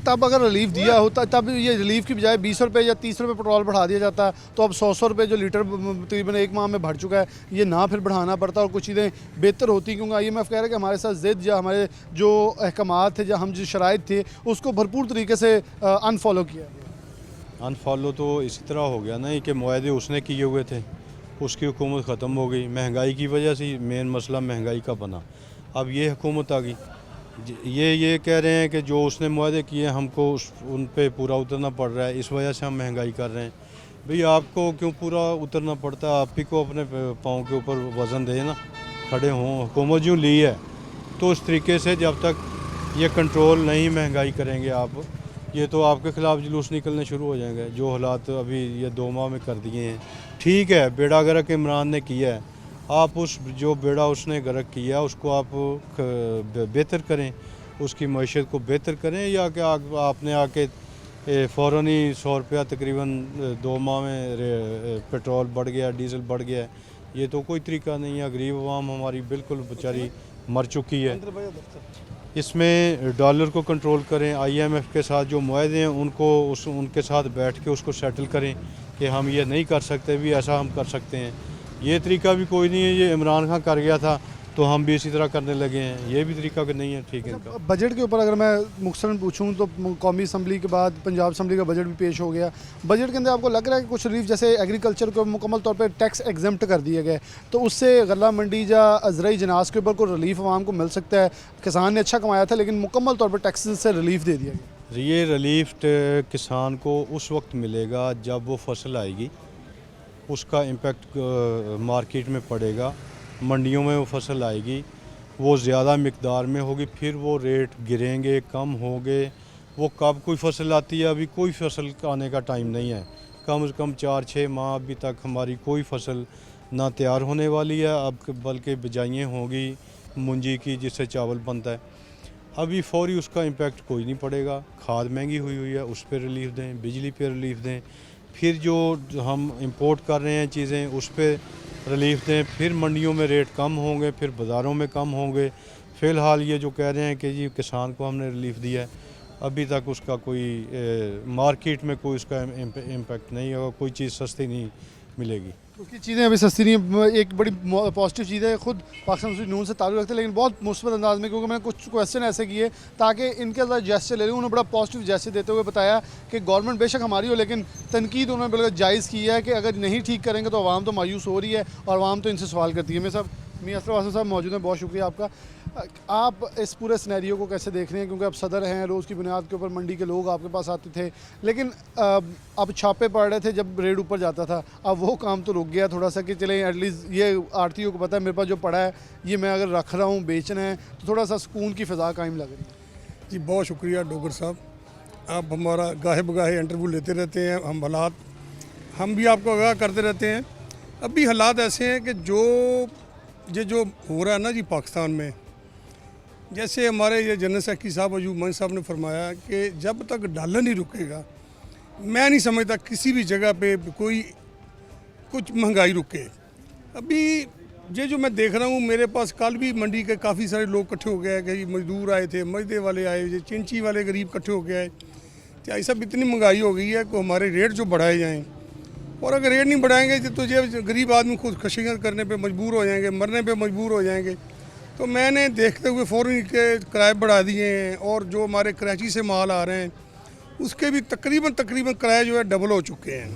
तब अगर रिलीफ दिया होता, तब ये रिलीफ की बजाय 20 रुपये या 30 रुपये पेट्रोल बढ़ा दिया जाता, तो अब 100 रुपये जो लीटर तकरीबन 1 माह में बढ़ चुका है, ये ना फिर बढ़ाना पड़ता और कुछ चीज़ें बेहतर होती। क्योंकि IMF कह रहा है कि हमारे साथ ज़िद या हमारे जो अहकामात थे, या हम जो शराइत थे, उसको भरपूर तरीके से अनफॉलो किया। अनफॉलो तो इसी तरह हो गया ना कि मुआहदे उसने किए हुए थे, उसकी हुकूमत ख़त्म हो गई। महंगाई की वजह से मेन मसला महंगाई का बना। अब ये हुकूमत आ गई, ये कह रहे हैं कि जो उसने मुआहदे किए हमको उन पे पूरा उतरना पड़ रहा है, इस वजह से हम महंगाई कर रहे हैं। भाई आपको क्यों पूरा उतरना पड़ता है? आप ही को अपने पाँव के ऊपर वज़न दे ना, खड़े हों। हुकूमत जो ली है तो उस तरीके से जब तक ये कंट्रोल नहीं महंगाई करेंगे आप, ये तो आपके ख़िलाफ़ जुलूस निकलने शुरू हो जाएंगे। जो हालात अभी ये 2 माह में कर दिए हैं, ठीक है बेड़ा गर्क इमरान ने किया है, आप उस जो बेड़ा उसने गर्क किया उसको आप बेहतर करें, उसकी मईशत को बेहतर करें, या कि आपने आके फ़ौरन ही 100 रुपया तकरीबन 2 माह में पेट्रोल बढ़ गया, डीज़ल बढ़ गया। ये तो कोई तरीका नहीं है। गरीब आवाम हमारी बिल्कुल बेचारी मर चुकी है। इसमें डॉलर को कंट्रोल करें, IMF के साथ जो मुआहदे हैं उनको उनके साथ बैठ के उसको सेटल करें कि हम ये नहीं कर सकते भी, ऐसा हम कर सकते हैं। ये तरीका भी कोई नहीं है, ये इमरान खान कर गया था तो हम भी इसी तरह करने लगे हैं, ये भी तरीका नहीं है ठीक है इनका। बजट के ऊपर अगर मैं मुख्तसरन पूछूं तो कौमी असम्बली के बाद पंजाब असम्बली का बजट भी पेश हो गया। बजट के अंदर आपको लग रहा है कि कुछ रिलीफ, जैसे एग्रीकल्चर को मुकम्मल तौर पे टैक्स एग्जम्प्ट कर दिए गए, तो उससे गला मंडी या अजरई जनास के ऊपर कोई रिलीफ आवाम को मिल सकता है? किसान ने अच्छा कमाया था लेकिन मुकम्मल तौर पर टैक्स से रिलीफ दे दिया गया। ये रिलीफ किसान को उस वक्त मिलेगा जब वो फसल आएगी, उसका इम्पेक्ट मार्केट में पड़ेगा, मंडियों में वो फसल आएगी, वो ज़्यादा मिकदार में होगी, फिर वो रेट गिरेंगे, कम होंगे। वो कब कोई फसल आती है, अभी कोई फसल आने का टाइम नहीं है, कम से कम 4-6 माह अभी तक हमारी कोई फसल ना तैयार होने वाली है, अब बल्कि बिजाइयाँ होंगी मुंजी की जिससे चावल बनता है। अभी फौरी उसका इम्पेक्ट कोई नहीं पड़ेगा। खाद महंगी हुई है, उस पर रिलीफ दें, बिजली पर रिलीफ दें, फिर जो हम इंपोर्ट कर रहे हैं चीज़ें उस पर रिलीफ दें, फिर मंडियों में रेट कम होंगे, फिर बाज़ारों में कम होंगे। फ़िलहाल ये जो कह रहे हैं कि जी किसान को हमने रिलीफ दिया है, अभी तक उसका कोई मार्केट में कोई उसका इम्पेक्ट नहीं होगा, कोई चीज़ सस्ती नहीं मिलेगी। क्योंकि चीज़ें अभी सस्ती नहीं, एक बड़ी पॉजिटिव चीज़ है, खुद पाकिस्तान मुस्लिम यूनियन से ताल्लुक़ रखते हैं लेकिन बहुत मुस्बत अंदाज में, क्योंकि मैंने कुछ क्वेश्चन ऐसे किए ताकि इनके अंदर जैसे ले लूँ। उन्होंने बड़ा पॉजिटिव जैसे देते हुए बताया कि गवर्नमेंट बेशक हमारी हो लेकिन तनकीद उन्होंने बिल्कुल जायज़ की है कि अगर नहीं ठीक करेंगे तो आवाम तो मायूस हो रही है और आवाम तो इनसे सवाल करती है। मैं साहब मियां असलम वासिफ साहब मौजूद हैं, बहुत शुक्रिया आपका। आप इस पूरे सिनेरियो को कैसे देख रहे हैं, क्योंकि आप सदर हैं, रोज़ की बुनियाद के ऊपर मंडी के लोग आपके पास आते थे लेकिन अब छापे पड़ रहे थे जब रेट ऊपर जाता था, अब वो काम तो रुक गया थोड़ा सा कि चलें एटलीस्ट ये आड़तियों को पता है मेरे पास जो पड़ा है ये मैं अगर रख रहा हूँ, बेचना है, तो थोड़ा सा सुकून की फ़िज़ा कायम लग रही है। जी बहुत शुक्रिया डोगर साहब, आप हमारा गाहे बगाहे इंटरव्यू लेते रहते हैं, हम हालात हम भी आपको आगाह करते रहते हैं। अभी हालात ऐसे हैं कि जो हो रहा है ना जी पाकिस्तान में, जैसे हमारे ये जनरल सेक्रेटरी साहब अयूब मंज साहब ने फरमाया कि जब तक डॉलर नहीं रुकेगा, मैं नहीं समझता किसी भी जगह पे कोई कुछ महंगाई रुके। अभी ये जो मैं देख रहा हूँ, मेरे पास कल भी मंडी के काफ़ी सारे लोग इकट्ठे हो गए कि मजदूर आए थे, मजदे वाले आए, ये चिंची वाले गरीब इकट्ठे हो गए। क्या सब इतनी महंगाई हो गई है कि हमारे रेट जो बढ़ाए जाएँ, और अगर रेट नहीं बढ़ाएंगे तो ये गरीब आदमी खुदकशियाँ करने पे मजबूर हो जाएंगे, मरने पे मजबूर हो जाएंगे। तो मैंने देखते हुए फ़ौरन के किराए बढ़ा दिए हैं, और जो हमारे कराची से माल आ रहे हैं उसके भी तकरीबन किराए जो है डबल हो चुके हैं,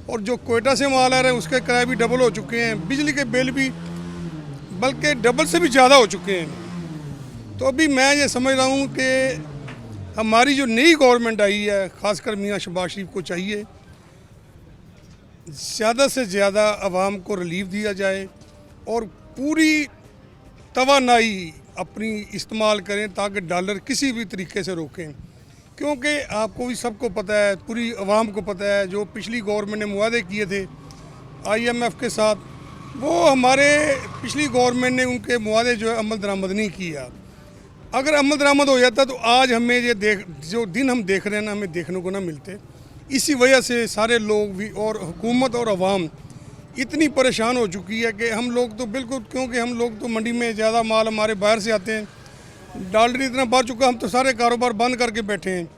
और जो कोयटा से माल आ रहे हैं उसके किराए भी डबल हो चुके हैं, बिजली के बिल भी बल्कि डबल से भी ज़्यादा हो चुके हैं। तो अभी मैं ये समझ रहा हूँ कि हमारी जो नई गवर्नमेंट आई है, ख़ासकर मियाँ शहबाज शरीफ को चाहिए ज़्यादा से ज़्यादा आवाम को रिलीफ दिया जाए और पूरी तवानाई अपनी इस्तेमाल करें ताकि डॉलर किसी भी तरीके से रोकें। क्योंकि आपको भी सबको पता है, पूरी आवाम को पता है, जो पिछली गवर्नमेंट ने मुआदे किए थे IMF के साथ, वो हमारे पिछली गवर्नमेंट ने उनके मुआदे जो है अमल दरामद नहीं किया। अगर अमल दरामद हो जाता तो आज हमें ये जो दिन हम देख रहे हैं ना, हमें देखने को ना मिलते। इसी वजह से सारे लोग भी और हुकूमत और अवाम इतनी परेशान हो चुकी है कि हम लोग तो बिल्कुल, क्योंकि हम लोग तो मंडी में ज़्यादा माल हमारे बाहर से आते हैं, डॉलर इतना बढ़ चुका, हम तो सारे कारोबार बंद करके बैठे हैं।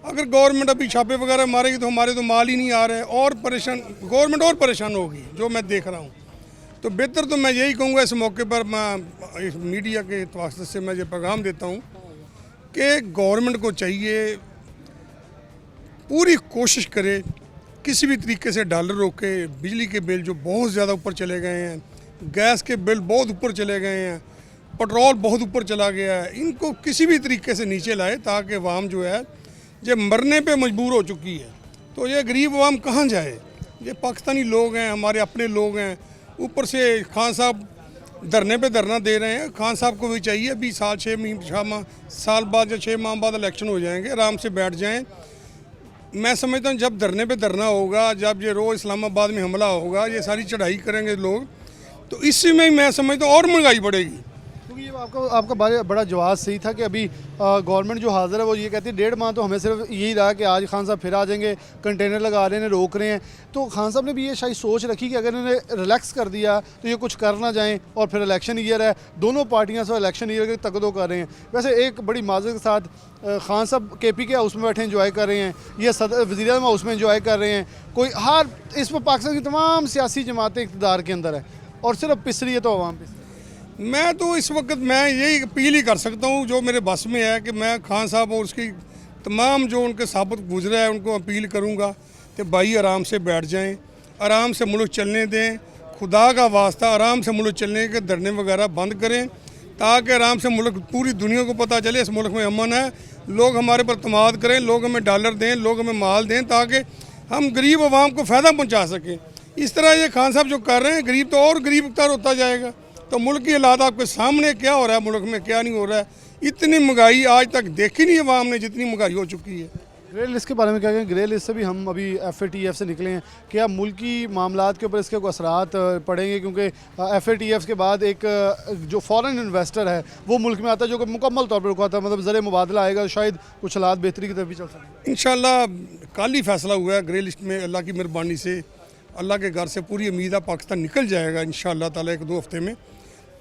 अगर गवर्नमेंट अभी छापे वगैरह मारेगी तो हमारे तो माल ही नहीं आ रहे, और गवर्नमेंट और परेशान होगी, जो मैं देख रहा हूँ। तो बेहतर तो मैं यही कहूँगा, इस मौके पर मैं इस मीडिया के वास्ते से मैं ये पैगाम देता हूँ कि गवर्नमेंट को चाहिए पूरी कोशिश करे किसी भी तरीके से डॉलर रोके। बिजली के बिल जो बहुत ज़्यादा ऊपर चले गए हैं, गैस के बिल बहुत ऊपर चले गए हैं, पेट्रोल बहुत ऊपर चला गया है, इनको किसी भी तरीके से नीचे लाए ताकि अवाम जो है ये मरने पे मजबूर हो चुकी है। तो ये गरीब अवाम कहाँ जाए? ये पाकिस्तानी लोग हैं, हमारे अपने लोग हैं, ऊपर से खान साहब धरने पे धरना दे रहे हैं। खान साहब को भी चाहिए अभी साल बाद या 6 माह बाद इलेक्शन हो जाएंगे, आराम से बैठ जाएं। मैं समझता हूँ जब धरने पे धरना होगा, जब ये रोज़ इस्लामाबाद में हमला होगा, ये सारी चढ़ाई करेंगे लोग, तो इसी में मैं समझता हूँ और महंगाई बढ़ेगी। क्योंकि ये आपका बड़ा जवाब सही था कि अभी गवर्नमेंट जो हाजिर है वो ये कहती है 1.5 माह तो हमें सिर्फ यही रहा कि आज खान साहब फिर आ जाएंगे, कंटेनर लगा रहे हैं, रोक रहे हैं। तो खान साहब ने भी ये शायद सोच रखी कि अगर इन्हें रिलैक्स कर दिया तो ये कुछ कर ना जाएँ, और फिर इलेक्शन ईयर है, दोनों पार्टियाँ से इलेक्शन ईयर के तकदो कर रहे हैं। वैसे एक बड़ी माजरत के साथ खान साहब KP के हाउस में बैठे इंजॉय कर रहे हैं, ये वज़ीर आज़म हाउस में इंजॉय कर रहे हैं, कोई हर इस पर पाकिस्तान की तमाम सियासी जमातें इक़्तिदार के अंदर है, और सिर्फ पिस रही है तो आवाम पिस रही है। मैं तो इस वक्त मैं यही अपील ही कर सकता हूँ जो मेरे बस में है कि मैं खान साहब और उसकी तमाम जो उनके साबित गुजरा है उनको अपील करूँगा कि भाई आराम से बैठ जाएं, आराम से मुल्क चलने दें, खुदा का वास्ता आराम से मुल्क चलने के धरने वगैरह बंद करें ताकि आराम से मुल्क पूरी दुनिया को पता चले इस मुल्क में अमन है, लोग हमारे पर अतमाद करें, लोग हमें डॉलर दें, लोग हमें माल दें ताकि हम गरीब आवाम को फ़ायदा पहुंचा सकें। इस तरह ये खान साहब जो कर रहे हैं गरीब तो और गरीब तर होता जाएगा। तो मुल्क की हालात आपके सामने क्या हो रहा है, मुल्क में क्या नहीं हो रहा है। इतनी महंगाई आज तक देखी नहीं अवाम ने जितनी महंगाई हो चुकी है। ग्रे लिस्ट के बारे में क्या कहें? ग्रे लिस्ट से भी हम अभी FATF से निकले हैं, क्या मुल्की मामलात के ऊपर इसके कोई असरात पड़ेंगे? क्योंकि FATF के बाद एक जो फॉरेन इन्वेस्टर है वो मुल्क में आता है जो कि मुकम्मल तौर पर रुका था, मतलब ज़र मुबादला आएगा, शायद कुछ हालात बेहतरी की तरफ भी चल सकें। इंशाल्लाह कल ही फैसला हुआ है ग्रे लिस्ट में, अल्लाह की मेहरबानी से अल्लाह के घर से पूरी उम्मीद है पाकिस्तान निकल जाएगा इंशाल्लाह ताला 1-2 हफ्ते में।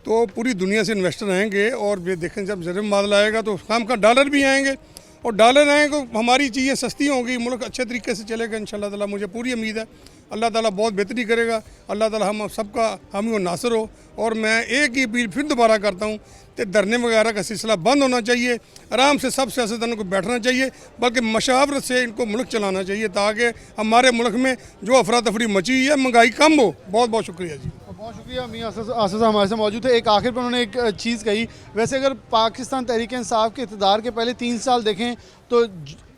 तो पूरी दुनिया से इन्वेस्टर आएंगे और ये देखें जब ज़र मुबादला आएगा तो काम का डॉलर भी आएंगे और डॉलर आएंगे तो हमारी चीज़ें सस्ती होंगी, मुल्क अच्छे तरीके से चलेगा इंशाल्लाह ताला। मुझे पूरी उम्मीद है अल्लाह ताला बहुत बेहतरी करेगा, अल्लाह ताला हम सबका हामी और नासर हो। और मैं एक ही अपील फिर दोबारा करता हूँ कि धरने वगैरह का सिलसिला बंद होना चाहिए, आराम से सब सियासतदानों को बैठना चाहिए, बल्कि मशावरत से इनको मुल्क चलाना चाहिए ताकि हमारे मुल्क में जो अफरा तफरी मची हुई है महंगाई कम हो। बहुत बहुत शुक्रिया जी। बहुत शुक्रिया। मियाँ आसिफ हमारे साथ मौजूद थे। एक आखिर पर उन्होंने एक चीज़ कही, वैसे अगर पाकिस्तान तहरीक इंसाफ के इक़्तिदार के पहले 3 साल देखें तो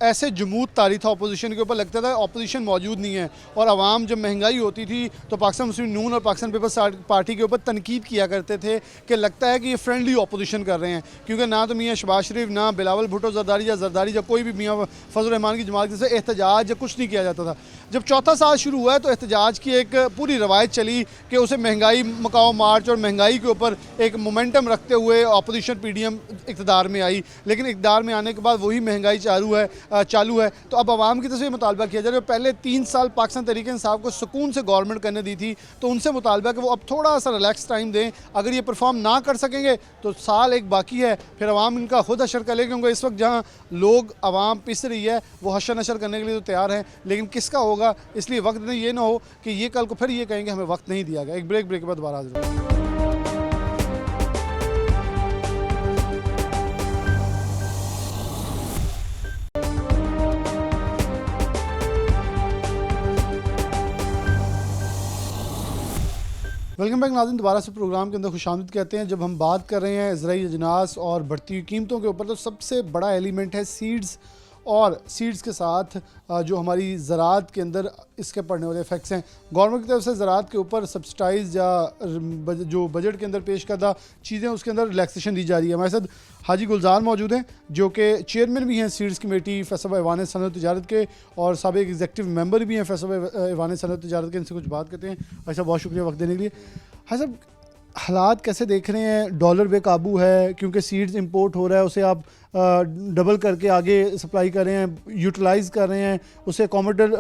ऐसे जमूद तारी था अपोजिशन के ऊपर, लगता था अपोजिशन मौजूद नहीं है और आवाम जब महंगाई होती थी तो पाकिस्तान मुस्लिम नून और पाकिस्तान पीपल्स पार्टी के ऊपर तनकीद किया करते थे कि लगता है कि ये फ्रेंडली अपोजिशन कर रहे हैं, क्योंकि ना तो मियाँ शहबाज शरीफ, ना बिलावल भुट्टो जरदारी या कोई भी मियाँ फजल रहमान की जमात से एहतजाज या कुछ नहीं किया जाता था। जब चौथा साल शुरू हुआ है तो एहतजाज की एक पूरी रवायत चली कि उसे महंगाई मकाओ मार्च और महंगाई के ऊपर एक मोमेंटम रखते हुए अपोजिशन PDM इक़्तिदार में आई, लेकिन इक़्तिदार में आने के बाद वही महंगाई चालू है। तो अब आवाम की तरफ से मुतालबा किया जा रहा है, पहले 3 साल पाकिस्तान तहरीक इंसाफ को सुकून से गवर्नमेंट करने दी थी, तो उनसे मुतालबा कि वो अब थोड़ा सा रिलैक्स टाइम दें। अगर ये परफॉर्म ना कर सकेंगे तो साल एक बाकी है, फिर आवाम इनका खुद हशर कर लेगा, क्योंकि इस वक्त जहाँ लोग आवाम पिस रही है वो हशर नशर करने के लिए तो तैयार हैं, लेकिन किसका होगा, इसलिए वक्त नहीं, ये ना हो कि ये कल को फिर ये कहेंगे हमें वक्त नहीं दिया गया। एक ब्रेक के बाद दोबारा हाजिर होंगे। वेलकम बैक नाज़रीन, दोबारा से प्रोग्राम के अंदर खुशामदीद कहते हैं। जब हम बात कर रहे हैं ज़राई अजनास और बढ़ती हुई कीमतों के ऊपर, तो सबसे बड़ा एलिमेंट है सीड्स, और सीड्स के साथ जो हमारी ज़राअत के अंदर इसके पड़ने वाले इफ़ेक्ट्स हैं। गवर्नमेंट की तरफ से ज़राअत के ऊपर सब्सिडाइज या जो बजट के अंदर पेश करदा चीज़ें उसके अंदर रिलैक्सेशन दी जा रही है। हमारे साथ हाजी गुलजार मौजूद हैं जो कि चेयरमैन भी हैं सीड्स कमेटी फैसला ऐवान सनअत तिजारत के, और साबिक़ एग्जीक्यूटिव मेंबर भी हैं फैसला ऐवान सनअत तिजारत के। इनसे कुछ बात करते हैं। भाई साहब बहुत शुक्रिया वक्त देने के लिए। हाँ साहब, हालात कैसे देख रहे हैं? डॉलर बेकाबू है क्योंकि सीड्स इंपोर्ट हो रहा है, उसे आप डबल करके आगे सप्लाई कर रहे हैं, यूटिलाइज़ कर रहे हैं, उसे अकोमोडेट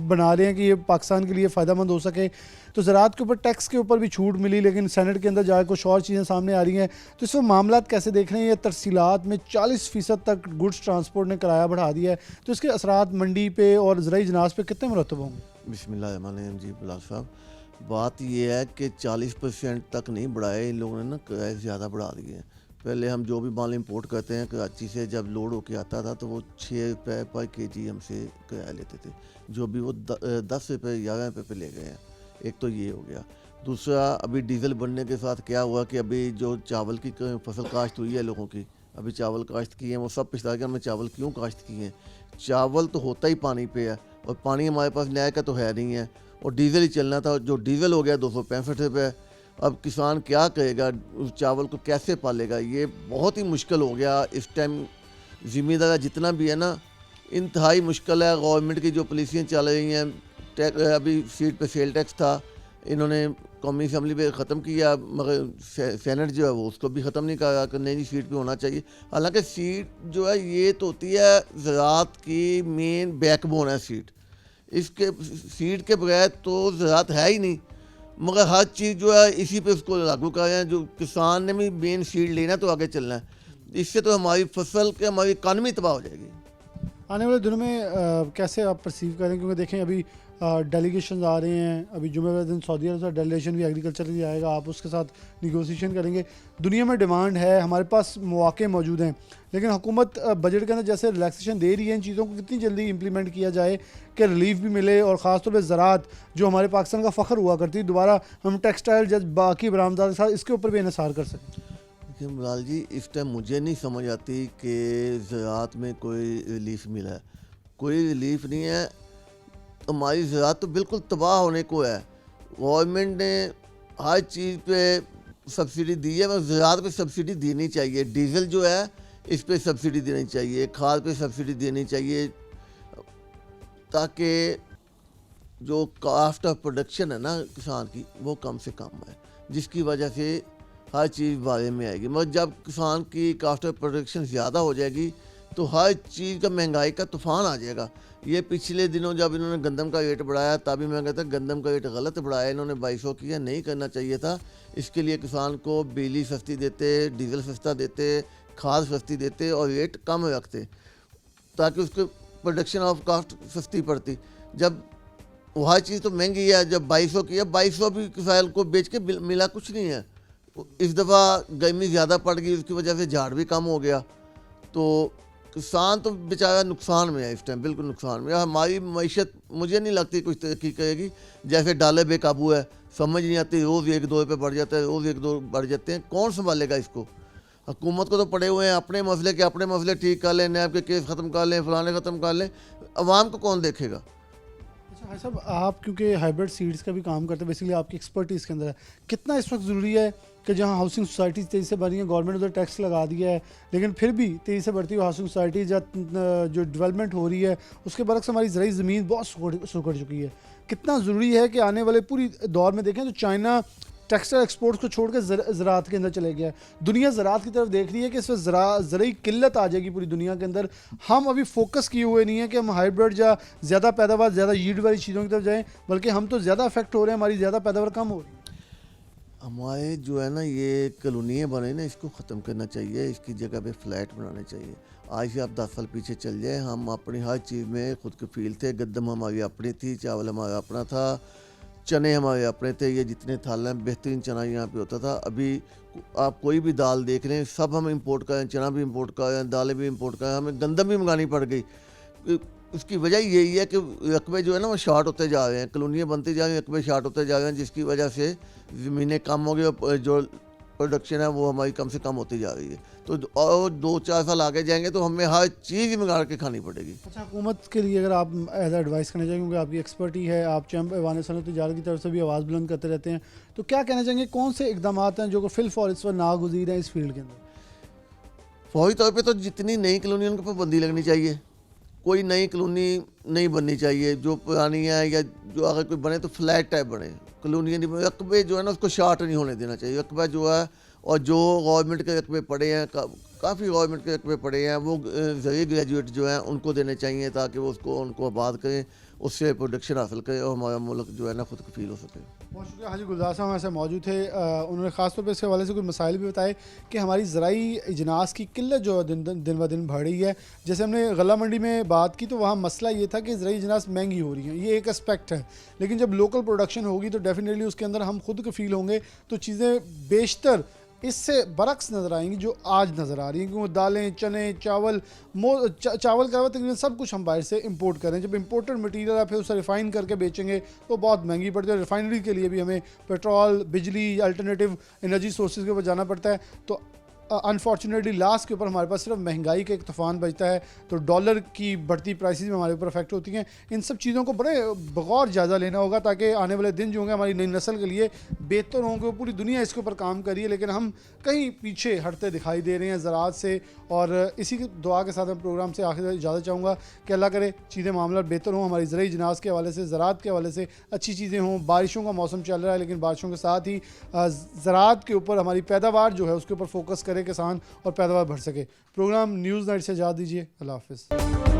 बना रहे हैं कि ये पाकिस्तान के लिए फ़ायदेमंद हो सके। तो ज़राअत के ऊपर टैक्स के ऊपर भी छूट मिली, लेकिन सेनेट के अंदर जाकर कुछ और चीज़ें सामने आ रही हैं। तो इस वक्त मामला कैसे देख रहे हैं? ये तरसीलात में 40% तक गुड्स ट्रांसपोर्ट ने किराया बढ़ा दिया है, तो इसके असरात मंडी पे और ज़राई अजनास पे कितने मुरतब होंगे? बिस्मिल्लाहिर्रहमानिर्रहीम। जी बिलाल साहब, बात ये है कि 40% तक नहीं बढ़ाए इन लोगों ने ना, किराए ज़्यादा बढ़ा दिए हैं। पहले हम जो भी माल इंपोर्ट करते हैं कराची से, जब लोड होके आता था तो वो 6 रुपये पर kg हमसे किराया लेते थे, जो भी वो 10 रुपये 11 रुपये पे ले गए हैं। एक तो ये हो गया। दूसरा, अभी डीजल बढ़ने के साथ क्या हुआ कि अभी जो चावल की फसल काश्त हुई है लोगों की, अभी चावल काश्त की है, वो सब पिछड़ा के हमने चावल क्यों काश्त किए हैं? चावल तो होता ही पानी पे है और पानी हमारे पास न्याय का तो है नहीं है, और डीज़ल ही चलना था, जो डीज़ल हो गया 265 रुपये। अब किसान क्या करेगा, उस चावल को कैसे पालेगा? ये बहुत ही मुश्किल हो गया इस टाइम। ज़िम्मेदार जितना भी है ना, इंतहाई मुश्किल है। गवर्नमेंट की जो पॉलिसियाँ चल रही हैं, अभी सीट पे सेल टैक्स था, इन्होंने कौमी असम्बली पे ख़त्म किया, मगर सेनेट जो है वो उसको भी ख़त्म नहीं करा कि नहीं सीट पे होना चाहिए। हालांकि सीट जो है ये तो होती है ज़राअत की मेन बैकबोन है सीट, इसके सीट के बगैर तो ज़राअत है ही नहीं, मगर हर चीज़ जो है इसी पे उसको लागू कर रहे हैं। जो किसान ने भी मेन सीट लेना तो आगे चलना है, इससे तो हमारी फसल के हमारी इकानमी तबाह हो जाएगी। आने वाले दिनों में कैसे आप परसीव करें, क्योंकि देखें अभी डेलीगेशन आ रहे हैं, अभी जुमे वाले दिन सऊदी अरब से डेलीगेशन भी एग्रीकल्चर के लिए आएगा, आप उसके साथ निगोसिएशन करेंगे। दुनिया में डिमांड है, हमारे पास मौके मौजूद हैं, लेकिन हुकूमत बजट के अंदर जैसे रिलैक्सेशन दे रही है, इन चीज़ों को कितनी जल्दी इंप्लीमेंट किया जाए कि रिलीफ भी मिले और ख़ास तौर पर ज़राअत जो हमारे पाकिस्तान का फ़ख्र हुआ करती है, दोबारा हम टेक्सटाइल जैसे बाकी बरामदार के साथ इसके ऊपर भी इन्हिसार कर सकें। देखिए मुराल जी, इस टाइम मुझे नहीं समझ आती कि ज़राअत में कोई रिलीफ मिला है। कोई रिलीफ नहीं है, हमारी ज़राअत तो बिल्कुल तबाह होने को है। गवर्नमेंट ने हर चीज़ पे सब्सिडी दी है, मगर ज़राअत पे सब्सिडी देनी चाहिए। डीज़ल जो है इस पे सब्सिडी देनी चाहिए, खाद पे सब्सिडी देनी चाहिए, ताकि जो कास्ट ऑफ प्रोडक्शन है ना किसान की, वो कम से कम है, जिसकी वजह से हर चीज़ बारे में आएगी। मगर जब किसान की कास्ट ऑफ प्रोडक्शन ज़्यादा हो जाएगी तो हर चीज़ का महंगाई का तूफान आ जाएगा। ये पिछले दिनों जब इन्होंने गंदम का रेट बढ़ाया तभी मैं कहता गंदम का रेट गलत बढ़ाया, इन्होंने 2200 किया, नहीं करना चाहिए था। इसके लिए किसान को बिजली सस्ती देते, डीजल सस्ता देते, खाद सस्ती देते और रेट कम रखते, ताकि उसके प्रोडक्शन ऑफ कास्ट सस्ती पड़ती। जब वह चीज़ तो महंगी है, जब 2200 किया, 2200 भी किसान को बेच के मिला कुछ नहीं है। इस दफ़ा गर्मी ज़्यादा पड़ गई, उसकी वजह से झाड़ भी कम हो गया, तो किसान तो बेचारा नुकसान में है इस टाइम, बिल्कुल नुकसान में। हमारी मईशत मुझे नहीं लगती कुछ तरक्की करेगी। जैसे डॉलर बेकाबू है, समझ नहीं आती, रोज़ 1-2 रुपये बढ़ जाता है, रोज़ 1-2 बढ़ जाते हैं, कौन संभालेगा इसको? हुकूमत को तो पड़े हुए हैं अपने मसले के, अपने मसले ठीक कर लें, नैब के केस ख़त्म कर लें, फलाने ख़त्म कर लें, अवाम को कौन देखेगा? अच्छा भाई साहब, आप क्योंकि हाइब्रिड सीड्स का भी काम करते हैं, बेसिकली आपकी एक्सपर्टीज़ के अंदर है, कितना इस वक्त ज़रूरी है कि जहाँ हाउसिंग सोसाइटीज़ तेज़ी से बढ़ रही हैं, गवर्नमेंट उधर टैक्स लगा दिया है, लेकिन फिर भी तेज़ी से बढ़ती हुई हाउसिंग सोसाइटीज़ या जो डेवलपमेंट हो रही है उसके बरक्स हमारी ज़राई ज़मीन बहुत सुकड़ चुकी है। कितना ज़रूरी है कि आने वाले पूरी दौर में देखें तो चाइना टेक्सटाइल एक्सपोर्ट्स को छोड़ कर ज़राअत के अंदर चले गया है, दुनिया ज़राअत की तरफ देख रही है कि इस वक्त ज़राई किल्लत आ जाएगी पूरी दुनिया के अंदर। हम अभी फोकस किए हुए नहीं है कि हम हाइब्रिड या ज़्यादा पैदावार, ज़्यादा यील्ड वाली चीज़ों की तरफ जाएँ, बल्कि हम तो ज़्यादा अफेक्ट हो रहे हैं, हमारी ज़्यादा पैदावार कम हो रही है। हमारे जो है ना ये कॉलोनियाँ बने ना, इसको ख़त्म करना चाहिए, इसकी जगह पे फ्लैट बनाने चाहिए। आज से आप 10 साल पीछे चल जाए, हम अपनी हर चीज़ में खुद कफील थे। गद्दम हमारी अपनी थी, चावल हमारा अपना था, चने हमारे अपने थे, ये जितने थाल हैं बेहतरीन चना यहाँ पे होता था। अभी आप कोई भी दाल देख रहे हैं, सब हम इंपोर्ट कर रहे हैं, चना भी इंपोर्ट कर रहे हैं, दालें भी इंपोर्ट कर रहे हैं, हमें गंदम भी मंगानी पड़ गई। उसकी वजह यही है कि रकबे जो है ना वो शार्ट होते जा रहे हैं, कॉलोनियाँ बनती जा रही हैं, रकबे शार्ट होते जा रहे हैं, जिसकी वजह से ज़मीनें कम हो गई और जो प्रोडक्शन है वो हमारी कम से कम होती जा रही है। तो और 2-4 साल आगे जाएंगे तो हमें हर चीज़ मंगा के खानी पड़ेगी। अच्छा, हुकूमत के लिए अगर आप एज एडवाइस करना चाहेंगे, क्योंकि आपकी एक्सपर्टी है, आप चैम्प ऐवान सनअत तिजारत की तरफ से भी आवाज़ बुलंद करते रहते हैं, तो क्या कहना चाहेंगे, कौन से इकदाम हैं जो फिल फॉर इस पर नागुज़ीर हैं इस फील्ड के अंदर? फौरी तौर पे तो जितनी नई कॉलोनी उनके ऊपर पाबंदी लगनी चाहिए, कोई नई कॉलोनी नहीं बननी चाहिए। जो पुरानी है या जो अगर कोई बने तो फ्लैट टाइप बने, कॉलोनियाँ नहीं बने। रकबे जो है ना उसको शार्ट नहीं होने देना चाहिए। रकबा जो है, और जो गवर्नमेंट के रकबे पड़े हैं, काफ़ी गवर्नमेंट के रकबे पड़े हैं, वो ज़रिए ग्रेजुएट जो हैं उनको देने चाहिए, ताकि वो उनको आबाद करें, उससे प्रोडक्शन हासिल करें और हमारा मुल्क जो है ना खुद कफील हो सके। बहुत शुक्रिया। हाजी गुलजार साहब हमारे साथ मौजूद थे। उन्होंने ख़ास तौर पर इसके हवाले से कुछ मसाइल भी बताए कि हमारी ज़राई इजनास की किल्लत जो दिन ब दिन बढ़ रही है। जैसे हमने गला मंडी में बात की तो वहाँ मसला ये था कि ज़राई इजनास महंगी हो रही है, ये एक एस्पेक्ट है, लेकिन जब लोकल प्रोडक्शन होगी तो डेफिनेटली उसके अंदर हम खुद कफील होंगे तो चीज़ें बेशतर इससे बरक्स नज़र आएंगी जो आज नज़र आ रही हैं, क्योंकि दालें, चने, चावल चावल का तकरीबन सब कुछ हम बाहर से इंपोर्ट करें। जब इंपोर्टेड मटीरियल है फिर उसे रिफ़ाइन करके बेचेंगे तो बहुत महंगी पड़ती है। रिफाइनरी के लिए भी हमें पेट्रोल, बिजली, अल्टरनेटिव एनर्जी सोर्सेज के ऊपर जाना पड़ता है। तो अनफॉर्चुनेटली लास्ट के ऊपर हमारे पास सिर्फ महंगाई का एक तूफ़ान बचता है, तो डॉलर की बढ़ती प्राइसेस में हमारे ऊपर अफेक्ट होती हैं। इन सब चीज़ों को बड़े बगौर जायज़ा लेना होगा ताकि आने वाले दिन जो होंगे हमारी नई नस्ल के लिए बेहतर होंगे। पूरी दुनिया इसके ऊपर काम कर रही है, लेकिन हम कहीं पीछे हटते दिखाई दे रहे हैं ज़राअत से। और इसी दुआ के साथ मैं प्रोग्राम से आखिर इजाज़त चाहूँगा कि अल्लाह करे चीज़ें मामला बेहतर हों, हमारी ज़राई इजनास के हवाले से, ज़राअत के हवाले से अच्छी चीज़ें हों। बारिशों का मौसम चल रहा है, लेकिन बारिशों के साथ ही ज़राअत के ऊपर हमारी पैदावार जो है उसके ऊपर फोकस करे किसान और पैदावार बढ़ सके। प्रोग्राम न्यूज़ नाइट से इजाज़त दीजिए। अल्लाह हाफ़िज़।